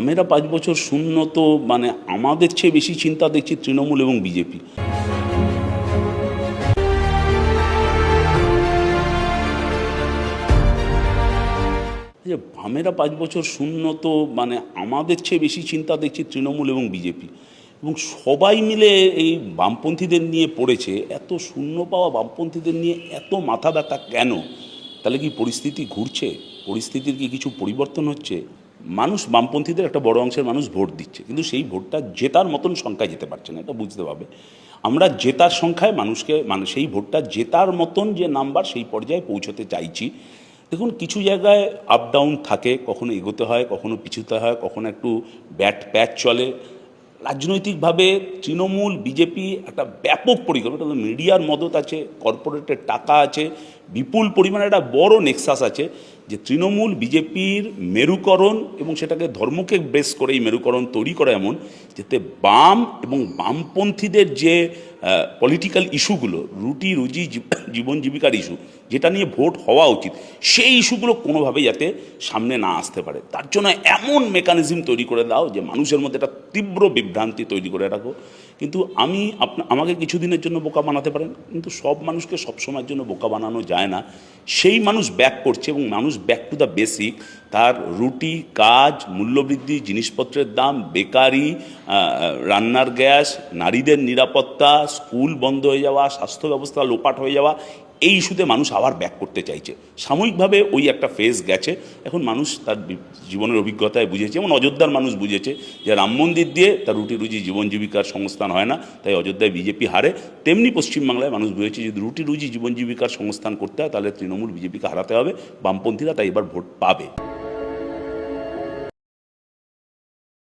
বামেরা ৫ বছর শূন্য তো মানে আমাদের চেয়ে বেশি চিন্তা দেখছি তৃণমূল এবং বিজেপি। যে বামেরা ৫ বছর শূন্য তো মানে আমাদের চেয়ে বেশি চিন্তা দেখছি তৃণমূল এবং বিজেপি, এবং সবাই মিলে এই বামপন্থীদের নিয়ে পড়েছে। এত শূন্য পাওয়া বামপন্থীদের নিয়ে এত মাথা ব্যথা কেন? তাহলে কি পরিস্থিতি ঘুরছে? পরিস্থিতির কি কিছু পরিবর্তন হচ্ছে? মানুষ, বামপন্থীদের একটা বড় অংশের মানুষ ভোট দিচ্ছে, কিন্তু সেই ভোটটা জেতার মতন সংখ্যায় যেতে পারছে না, এটা বুঝতে হবে। আমরা জেতার সংখ্যায় মানুষকে, মানে সেই ভোটটা জেতার মতন যে নাম্বার সেই পর্যায়ে পৌঁছতে চাইছি। দেখুন, কিছু জায়গায় আপ ডাউন থাকে, কখনো এগোতে হয়, কখনো পিছুতে হয়, কখনো একটু ব্যাট প্যাচ চলে। রাজনৈতিকভাবে তৃণমূল বিজেপি একটা ব্যাপক পরিকল্পনা, মিডিয়ার মদত আছে, কর্পোরেটের টাকা আছে, বিপুল পরিমাণে একটা বড় নেক্সাস আছে যে তৃণমূল বিজেপির মেরুকরণ, এবং সেটাকে ধর্মকে বেস করে এই মেরুকরণ তৈরি করা এমন যাতে বাম এবং বামপন্থীদের যে পলিটিক্যাল ইস্যুগুলো, রুটি রুজি জীবন জীবিকার ইস্যু, যেটা নিয়ে ভোট হওয়া উচিত, সেই ইস্যুগুলো কোনোভাবেই যাতে সামনে না আসতে পারে, তার জন্য এমন মেকানিজম তৈরি করে দাও যে মানুষের মধ্যে একটা তীব্র বিভ্রান্তি তৈরি করে রাখো। কিন্তু আমাকে কিছুদিনের জন্য বোকা বানাতে পারেন, কিন্তু সব মানুষকে সবসময়ের জন্য বোকা বানানো যায় না। সেই মানুষ ব্যাক করছে, এবং মানুষ ব্যাক টু দ্য বেসিক। তার রুটি, কাজ, মূল্যবৃদ্ধি, জিনিসপত্রের দাম, বেকারি, রান্নার গ্যাস, নারীদের নিরাপত্তা, স্কুল বন্ধ হয়ে যাওয়া, স্বাস্থ্য ব্যবস্থা লোপাট হয়ে যাওয়া, এই ইস্যুতে মানুষ আবার ব্যাক করতে চাইছে। সাময়িকভাবে ওই একটা ফেজ গেছে, এখন মানুষ তার জীবনের অভিজ্ঞতায় বুঝেছে, যেমন অযোধ্যার মানুষ বুঝেছে যে রাম মন্দির দিয়ে তার রুটি রুজি জীবন জীবিকার সংস্থান হয় না, তাই অযোধ্যায় বিজেপি হারে। তেমনি পশ্চিমবাংলায় মানুষ বুঝেছে যদি রুটি রুজি জীবন জীবিকার সংস্থান করতে হয় তাহলে তৃণমূল বিজেপিকে হারাতে হবে, বামপন্থীরা তাই এবার ভোট পাবে।